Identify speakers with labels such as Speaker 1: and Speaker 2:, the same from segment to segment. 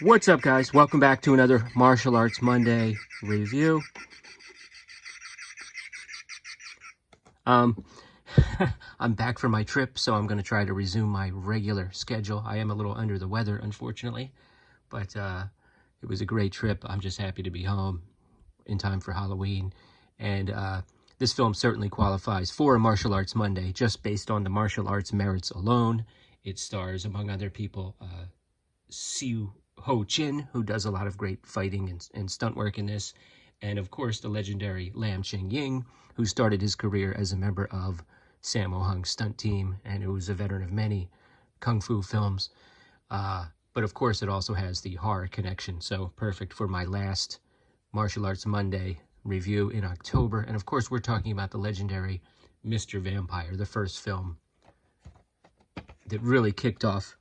Speaker 1: What's up, guys? Welcome back to another Martial Arts Monday review. I'm back from my trip, so I'm going to try to resume my regular schedule. I am a little under the weather, unfortunately, but it was a great trip. I'm just happy to be home in time for Halloween, and this film certainly qualifies for a Martial Arts Monday, just based on the martial arts merits alone. It stars, among other people, Siu Ho Chin, who does a lot of great fighting and stunt work in this, and of course the legendary Lam Ching Ying, who started his career as a member of Sammo Hung's stunt team and who was a veteran of many kung fu films. But of course it also has the horror connection, so perfect for my last Martial Arts Monday review in October. And of course we're talking about the legendary Mr. Vampire, the first film that really kicked off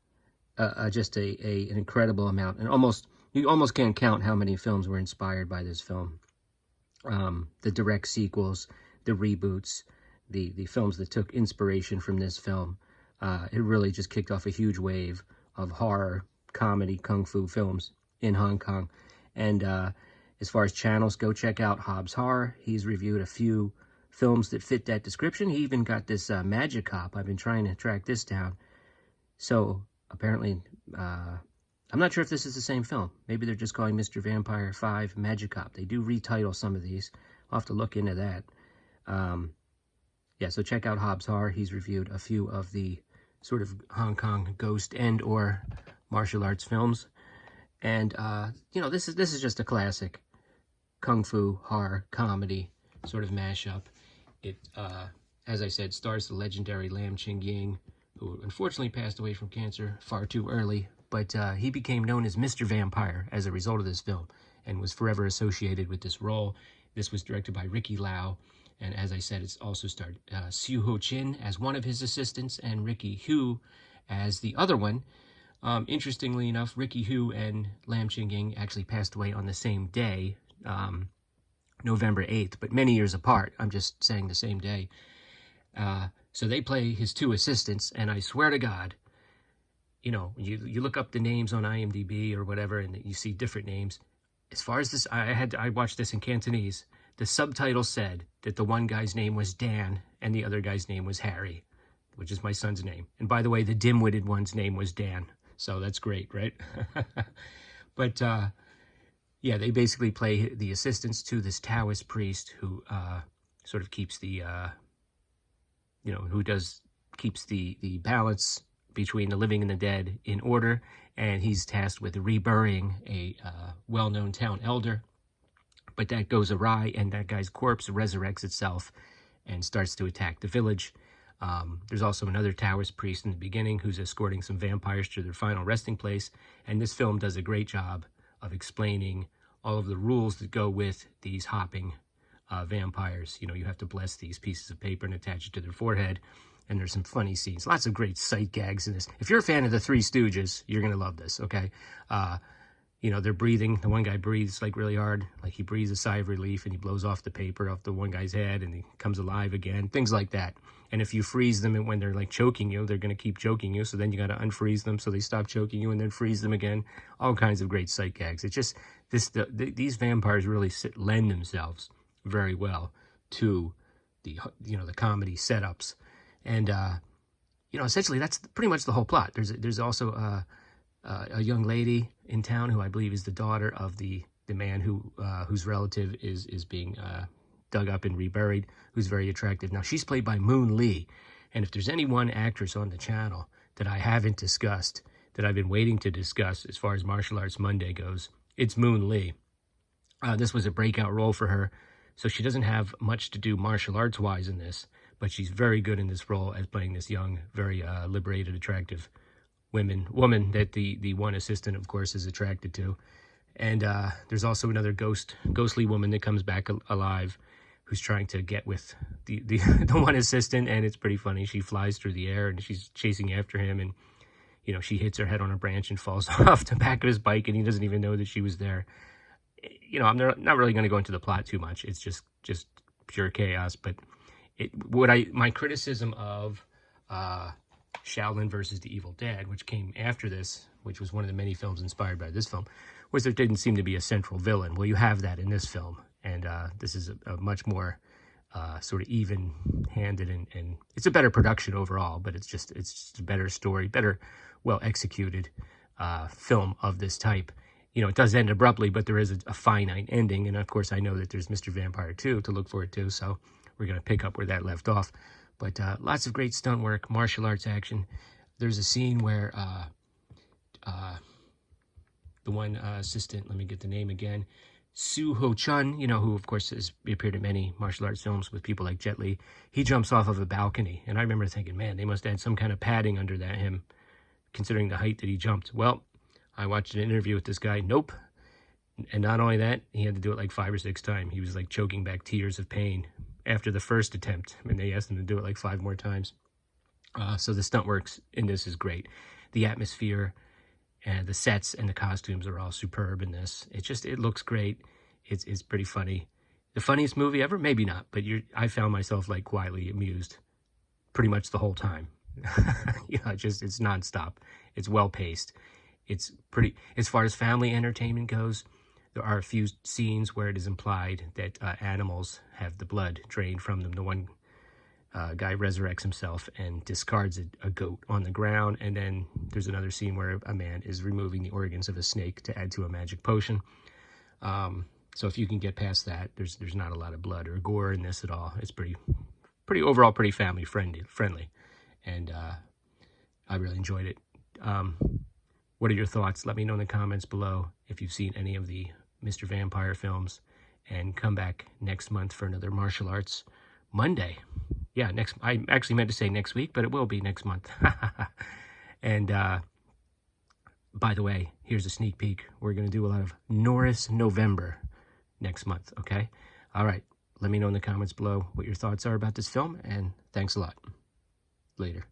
Speaker 1: just an incredible amount, and you almost can't count how many films were inspired by this film. The direct sequels, the reboots, the films that took inspiration from this film. It really just kicked off a huge wave of horror, comedy, kung fu films in Hong Kong. And as far as channels go, check out Hobbs Horror. He's reviewed a few films that fit that description. He even got this Magic Cop. I've been trying to track this down. So apparently, I'm not sure if this is the same film. Maybe they're just calling Mr. Vampire 5 Magic Cop. They do retitle some of these. I'll have to look into that. Yeah, so check out Hobbs Horror. He's reviewed a few of the sort of Hong Kong ghost and or martial arts films. And, you know, this is just a classic kung fu horror comedy sort of mashup. It, as I said, stars the legendary Lam Ching Ying, who unfortunately passed away from cancer far too early, but he became known as Mr. Vampire as a result of this film and was forever associated with this role. This was directed by Ricky Lau, and as I said, it's also starred Siu Ho Chin as one of his assistants and Ricky Hu as the other one. Interestingly enough, Ricky Hu and Lam Ching Ying actually passed away on the same day, November 8th, but many years apart. I'm just saying the same day. So they play his two assistants, and I swear to God, you know, you look up the names on IMDb or whatever, and you see different names. As far as this, I watched this in Cantonese. The subtitle said that the one guy's name was Dan, and the other guy's name was Harry, which is my son's name. And by the way, the dim-witted one's name was Dan. So that's great, right? But, yeah, they basically play the assistants to this Taoist priest who sort of keeps the... you know, who keeps the balance between the living and the dead in order, and he's tasked with reburying a well-known town elder, but that goes awry, and that guy's corpse resurrects itself and starts to attack the village. There's also another Taoist priest in the beginning who's escorting some vampires to their final resting place, and this film does a great job of explaining all of the rules that go with these hopping vampires. You know, you have to bless these pieces of paper and attach it to their forehead, and there's some funny scenes. Lots of great sight gags in this. If you're a fan of the Three Stooges, you're going to love this, okay? You know, they're breathing. The one guy breathes, like, really hard. Like, he breathes a sigh of relief, and he blows off the paper off the one guy's head, and he comes alive again. Things like that. And if you freeze them, and when they're, like, choking you, they're going to keep choking you, so then you got to unfreeze them so they stop choking you, and then freeze them again. All kinds of great sight gags. It's just, these vampires really lend themselves very well to the, you know, the comedy setups. And you know, essentially that's pretty much the whole plot. There's also a young lady in town who I believe is the daughter of the man whose relative is being dug up and reburied, who's very attractive. Now she's played by Moon Lee, and if there's any one actress on the channel that I haven't discussed, that I've been waiting to discuss as far as Martial Arts Monday goes, it's Moon Lee. This was a breakout role for her. So she doesn't have much to do martial arts-wise in this, but she's very good in this role as playing this young, very liberated, attractive woman that the one assistant, of course, is attracted to. And there's also another ghostly woman that comes back alive, who's trying to get with the one assistant, and it's pretty funny. She flies through the air, and she's chasing after him, and, you know, she hits her head on a branch and falls off the back of his bike, and he doesn't even know that she was there. You know, I'm not really going to go into the plot too much. It's just pure chaos. But my criticism of Shaolin versus the Evil Dad, which came after this, which was one of the many films inspired by this film, was there didn't seem to be a central villain. Well, you have that in this film, and this is a much more sort of even-handed, and it's a better production overall, but it's just a better story, better, well-executed film of this type. You know, it does end abruptly, but there is a finite ending, and of course I know that there's Mr. Vampire 2 to look forward to, so we're going to pick up where that left off. But lots of great stunt work, martial arts action. There's a scene where the one assistant, let me get the name again, Soo Ho Chun, you know, who of course has appeared in many martial arts films with people like Jet Li. He jumps off of a balcony, and I remember thinking, man, they must have had some kind of padding under that him, considering the height that he jumped. Well, I watched an interview with this guy. Nope. And not only that, he had to do it like 5 or 6 times. He was like choking back tears of pain after the first attempt, and they asked him to do it like 5 more times. So the stunt works in this is great. The atmosphere and the sets and the costumes are all superb in this. It looks great. It's pretty funny. The funniest movie ever? Maybe not, but I found myself like quietly amused pretty much the whole time. You know, it's nonstop. It's well paced. It's pretty, as far as family entertainment goes, there are a few scenes where it is implied that animals have the blood drained from them. The one guy resurrects himself and discards a goat on the ground, and then there's another scene where a man is removing the organs of a snake to add to a magic potion. So if you can get past that, there's not a lot of blood or gore in this at all. It's pretty overall pretty family friendly, and I really enjoyed it. What are your thoughts? Let me know in the comments below if you've seen any of the Mr. Vampire films, and come back next month for another martial arts Monday. Yeah, I actually meant to say next week, but it will be next month. And by the way, here's a sneak peek. We're going to do a lot of Norris November next month, okay? All right, let me know in the comments below what your thoughts are about this film, and thanks a lot. Later.